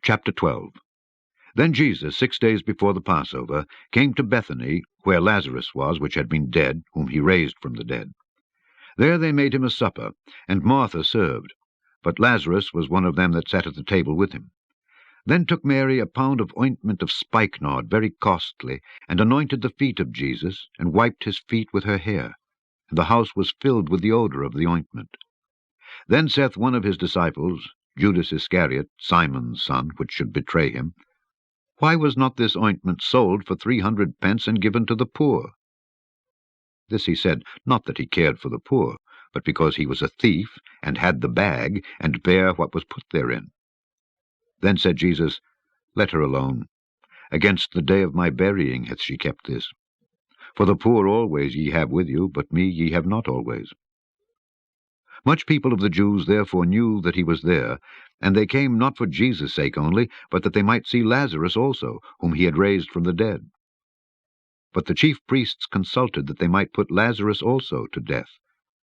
Chapter 12. Then Jesus, 6 days before the Passover, came to Bethany, where Lazarus was, which had been dead, whom he raised from the dead. There they made him a supper, and Martha served, but Lazarus was one of them that sat at the table with him. Then took Mary a pound of ointment of spikenard, very costly, and anointed the feet of Jesus, and wiped his feet with her hair. And the house was filled with the odor of the ointment. Then saith one of his disciples, Judas Iscariot, Simon's son, which should betray him, Why was not this ointment sold for 300 pence and given to the poor? This he said, not that he cared for the poor, but because he was a thief, and had the bag, and bare what was put therein. Then said Jesus, Let her alone. Against the day of my burying hath she kept this. For the poor always ye have with you, but me ye have not always. Much people of the Jews therefore knew that he was there, and they came not for Jesus' sake only, but that they might see Lazarus also, whom he had raised from the dead. But the chief priests consulted that they might put Lazarus also to death,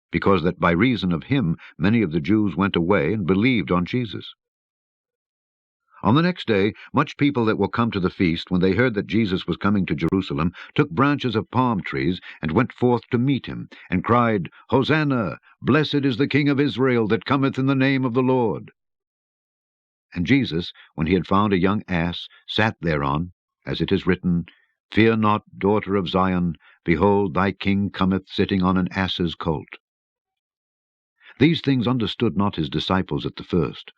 because that by reason of him many of the Jews went away and believed on Jesus. On the next day, much people that were come to the feast, when they heard that Jesus was coming to Jerusalem, took branches of palm trees, and went forth to meet him, and cried, Hosanna! Blessed is the King of Israel, that cometh in the name of the Lord. And Jesus, when he had found a young ass, sat thereon, as it is written, Fear not, daughter of Zion, behold, thy King cometh sitting on an ass's colt. These things understood not his disciples at the first.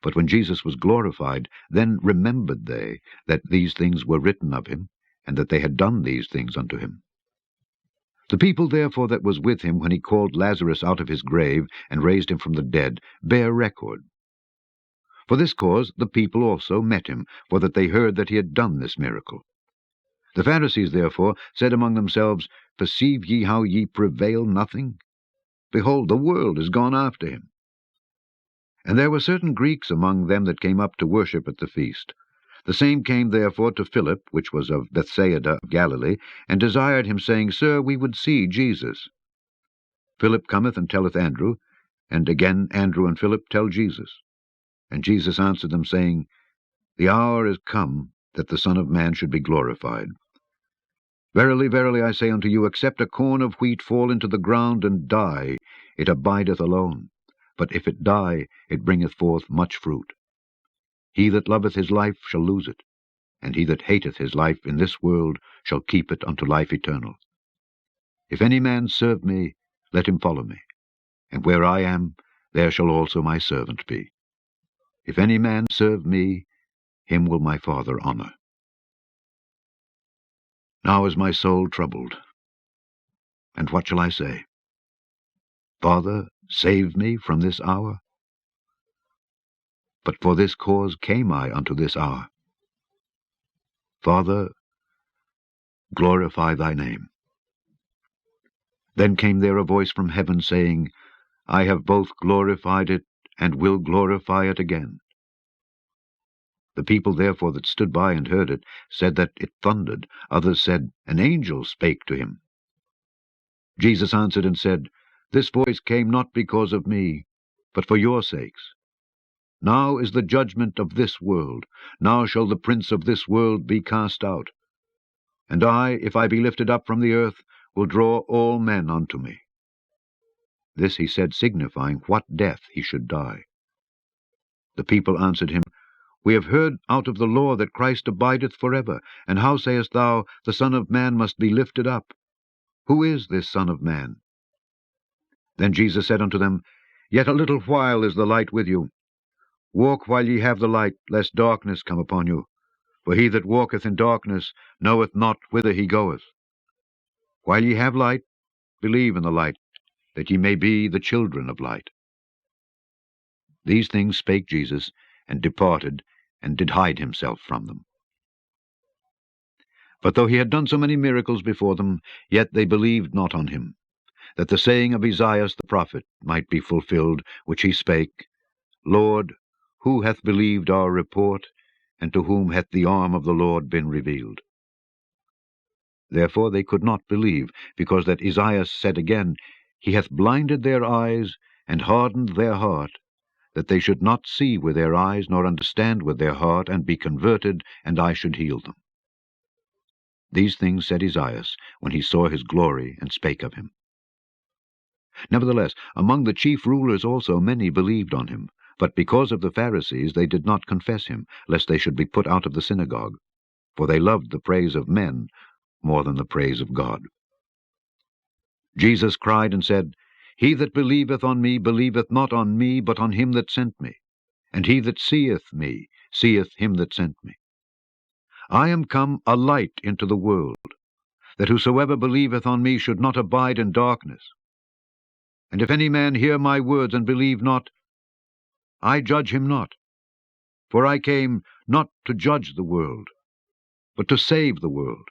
But when Jesus was glorified, then remembered they that these things were written of him, and that they had done these things unto him. The people therefore that was with him when he called Lazarus out of his grave, and raised him from the dead, bear record. For this cause the people also met him, for that they heard that he had done this miracle. The Pharisees therefore said among themselves, Perceive ye how ye prevail nothing? Behold, the world is gone after him. And there were certain Greeks among them that came up to worship at the feast. The same came therefore to Philip, which was of Bethsaida of Galilee, and desired him, saying, Sir, we would see Jesus. Philip cometh and telleth Andrew, and again Andrew and Philip tell Jesus. And Jesus answered them, saying, The hour is come that the Son of Man should be glorified. Verily, verily, I say unto you, except a corn of wheat fall into the ground and die, it abideth alone. But if it die, it bringeth forth much fruit. He that loveth his life shall lose it, and he that hateth his life in this world shall keep it unto life eternal. If any man serve me, let him follow me, and where I am, there shall also my servant be. If any man serve me, him will my Father honor. Now is my soul troubled, and what shall I say? Father, save me from this hour. But for this cause came I unto this hour. Father, glorify thy name. Then came there a voice from heaven, saying, I have both glorified it, and will glorify it again. The people therefore that stood by and heard it said that it thundered. Others said, An angel spake to him. Jesus answered and said, This voice came not because of me, but for your sakes. Now is the judgment of this world. Now shall the prince of this world be cast out. And I, if I be lifted up from the earth, will draw all men unto me. This he said, signifying what death he should die. The people answered him, We have heard out of the law that Christ abideth forever. And how sayest thou, the Son of Man must be lifted up? Who is this Son of Man? Then Jesus said unto them, Yet a little while is the light with you. Walk while ye have the light, lest darkness come upon you. For he that walketh in darkness knoweth not whither he goeth. While ye have light, believe in the light, that ye may be the children of light. These things spake Jesus, and departed, and did hide himself from them. But though he had done so many miracles before them, yet they believed not on him, that the saying of Esaias the prophet might be fulfilled, which he spake, Lord, who hath believed our report, and to whom hath the arm of the Lord been revealed? Therefore they could not believe, because that Esaias said again, He hath blinded their eyes, and hardened their heart, that they should not see with their eyes, nor understand with their heart, and be converted, and I should heal them. These things said Esaias, when he saw his glory, and spake of him. Nevertheless, among the chief rulers also many believed on him, but because of the Pharisees they did not confess him, lest they should be put out of the synagogue. For they loved the praise of men more than the praise of God. Jesus cried and said, He that believeth on me believeth not on me, but on him that sent me. And he that seeth me seeth him that sent me. I am come a light into the world, that whosoever believeth on me should not abide in darkness. And if any man hear my words and believe not, I judge him not. For I came not to judge the world, but to save the world.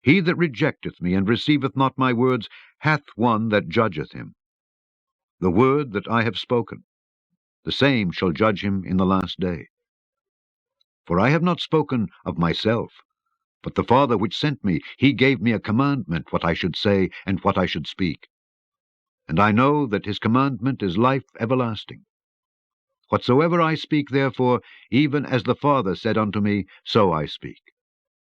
He that rejecteth me and receiveth not my words hath one that judgeth him. The word that I have spoken, the same shall judge him in the last day. For I have not spoken of myself, but the Father which sent me, he gave me a commandment what I should say and what I should speak. And I know that his commandment is life everlasting. Whatsoever I speak, therefore, even as the Father said unto me, so I speak.